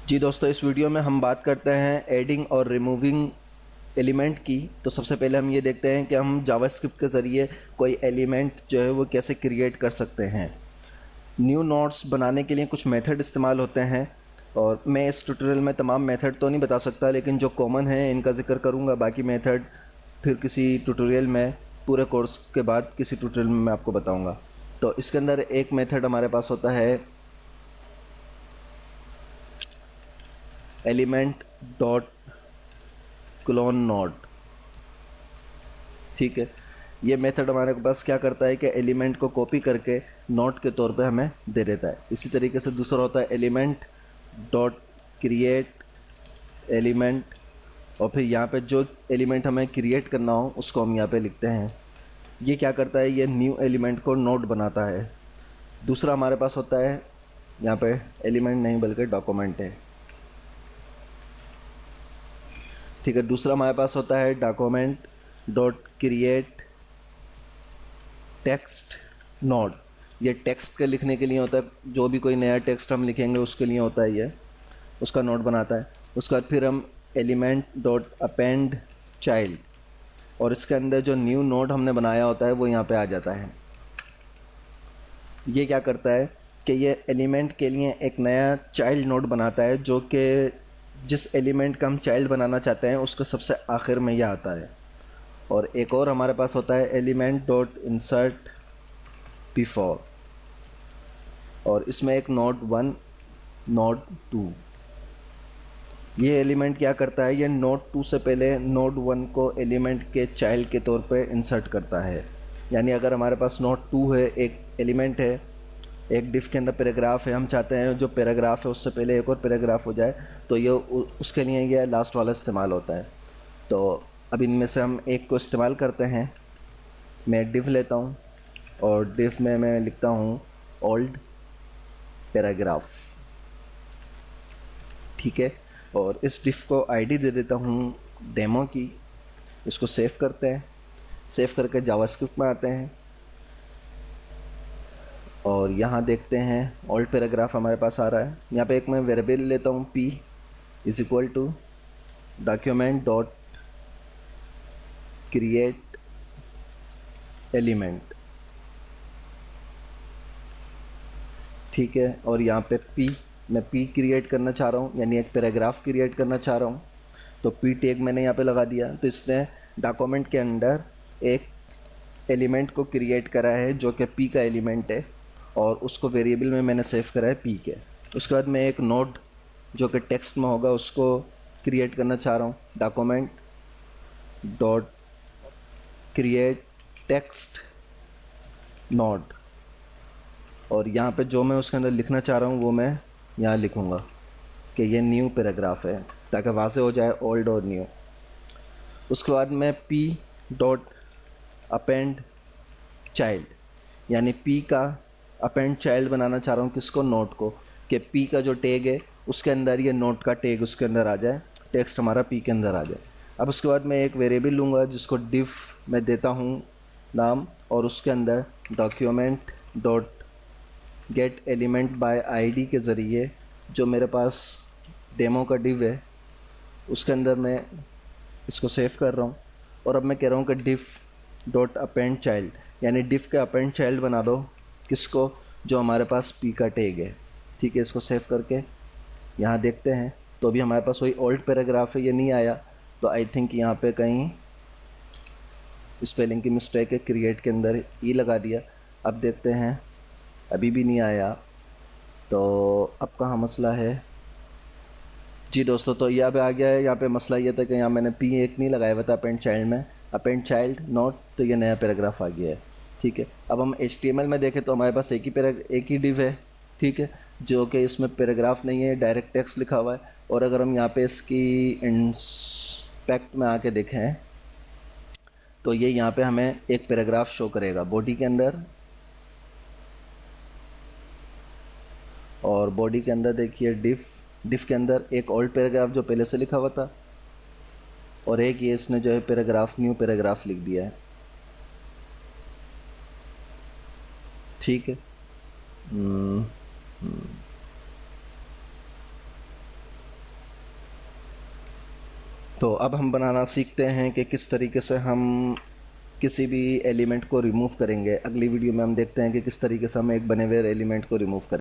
जी दोस्तों, इस वीडियो में हम बात करते हैं एडिंग और रिमूविंग एलिमेंट की। तो सबसे पहले हम ये देखते हैं कि हम जावास्क्रिप्ट के ज़रिए कोई एलिमेंट जो है वो कैसे क्रिएट कर सकते हैं। न्यू नोड्स बनाने के लिए कुछ मेथड इस्तेमाल होते हैं, और मैं इस ट्यूटोरियल में तमाम मेथड तो नहीं बता सकता, लेकिन जो कॉमन है इनका जिक्र करूँगा। बाकी मेथड फिर किसी ट्यूटोरियल में, पूरे कोर्स के बाद किसी ट्यूटोरियल में मैं आपको बताऊँगा। तो इसके अंदर एक मेथड हमारे पास होता है एलिमेंट डॉट क्लोन नोड। ठीक है, ये मेथड हमारे पास क्या करता है कि एलिमेंट को कॉपी करके नोट के तौर पे हमें दे देता है। इसी तरीके से दूसरा होता है एलिमेंट डॉट क्रिएट एलिमेंट, और फिर यहाँ पे जो एलिमेंट हमें क्रिएट करना हो उसको हम यहाँ पे लिखते हैं। ये क्या करता है, ये न्यू एलिमेंट को नोट बनाता है। दूसरा हमारे पास होता है, यहाँ पे एलिमेंट नहीं बल्कि डॉक्यूमेंट है। ठीक है, दूसरा हमारे पास होता है document dot create text node. ये टेक्स्ट के लिखने के लिए होता है, जो भी कोई नया टेक्स्ट हम लिखेंगे उसके लिए होता है, ये उसका नोड बनाता है। उसके बाद फिर हम एलिमेंट डॉट अपेंड चाइल्ड, और इसके अंदर जो न्यू नोड हमने बनाया होता है वो यहाँ पे आ जाता है। ये क्या करता है कि ये एलिमेंट के लिए एक नया चाइल्ड नोड बनाता है, जो कि जिस एलिमेंट का हम चाइल्ड बनाना चाहते हैं उसके सबसे आखिर में यह आता है। और एक और हमारे पास होता है एलिमेंट डॉट इंसर्ट बिफोर, और इसमें एक नोड 1 नोड 2। ये एलिमेंट क्या करता है, ये नोड 2 से पहले नोड 1 को एलिमेंट के चाइल्ड के तौर पे इंसर्ट करता है। यानी अगर हमारे पास नोड 2 है, एक एलिमेंट है, एक डिफ के अंदर पैराग्राफ है, हम चाहते हैं जो पैराग्राफ है उससे पहले एक और पैराग्राफ हो जाए, तो ये उसके लिए ये लास्ट वाला इस्तेमाल होता है। तो अब इनमें से हम एक को इस्तेमाल करते हैं। मैं डिफ लेता हूँ, और डिफ में मैं लिखता हूँ ओल्ड पैराग्राफ। ठीक है, और इस डिफ को आईडी दे देता हूँ डेमो की। इसको सेव करते हैं, सेव करके जावास्क्रिप्ट में आते हैं, और यहाँ देखते हैं ओल्ड पैराग्राफ हमारे पास आ रहा है। यहाँ पे एक मैं वेरिएबल लेता हूँ p is equal to document dot create element. ठीक है, और यहाँ पे मैं p क्रिएट करना चाह रहा हूँ, यानी एक पैराग्राफ क्रिएट करना चाह रहा हूँ। तो p टैग मैंने यहाँ पे लगा दिया, तो इसने डॉक्यूमेंट के अंदर एक एलिमेंट को क्रिएट करा है जो कि p का एलिमेंट है, और उसको वेरिएबल में मैंने सेव करा है p के। उसके बाद मैं एक नोड जो कि टेक्स्ट में होगा उसको क्रिएट करना चाह रहा हूँ, document dot create text node, और यहाँ पे जो मैं उसके अंदर लिखना चाह रहा हूँ वो मैं यहाँ लिखूँगा कि ये न्यू पैराग्राफ है, ताकि वाज़े हो जाए ओल्ड और न्यू। उसके बाद मैं p डॉट अपेंड चाइल्ड, यानी p का अपेंड चाइल्ड बनाना चाह रहा हूँ किसको, नोट को, कि p का जो टैग है उसके अंदर ये नोट का टैग उसके अंदर आ जाए, टेक्स्ट हमारा p के अंदर आ जाए। अब उसके बाद मैं एक वेरिएबल लूँगा जिसको div मैं देता हूँ नाम, और उसके अंदर document dot gate element by ID के ज़रिए जो मेरे पास डेमो का div है उसके अंदर मैं इसको सेव कर रहा हूँ। और अब मैं कह रहा हूँ कि div डॉट अपेंड चाइल्ड, यानी div के अपेंड चाइल्ड बना दो किसको, जो हमारे पास p का टैग है। ठीक है, इसको सेव करके यहाँ देखते हैं, तो अभी हमारे पास वही ओल्ड पैराग्राफ है, ये नहीं आया। तो आई थिंक यहाँ पे कहीं स्पेलिंग की मिस्टेक है, क्रिएट के अंदर ई लगा दिया। अब देखते हैं, अभी भी नहीं आया, तो अब कहाँ मसला है। जी दोस्तों, तो यहाँ पे आ गया है। यहाँ पे मसला ये था कि यहाँ मैंने पी एक नहीं लगाया हुआ था अपेंड चाइल्ड में, अपेंड चाइल्ड नोट, तो ये नया पैराग्राफ आ गया है। ठीक है, अब हम HTML में देखें तो हमारे पास एक ही डिव है। ठीक है, जो कि इसमें पैराग्राफ नहीं है, डायरेक्ट टेक्स्ट लिखा हुआ है। और अगर हम यहाँ पे इसकी इंस्पेक्ट में आके देखें तो ये यहाँ पे हमें एक पैराग्राफ शो करेगा बॉडी के अंदर, और बॉडी के अंदर देखिए डिफ के अंदर एक ओल्ड पैराग्राफ जो पहले से लिखा हुआ था, और एक ये इसने जो है पैराग्राफ न्यू पैराग्राफ लिख दिया है। ठीक है, तो अब हम बनाना सीखते हैं कि किस तरीके से हम किसी भी एलिमेंट को रिमूव करेंगे। अगली वीडियो में हम देखते हैं कि किस तरीके से हम एक बने हुए एलिमेंट को रिमूव करें।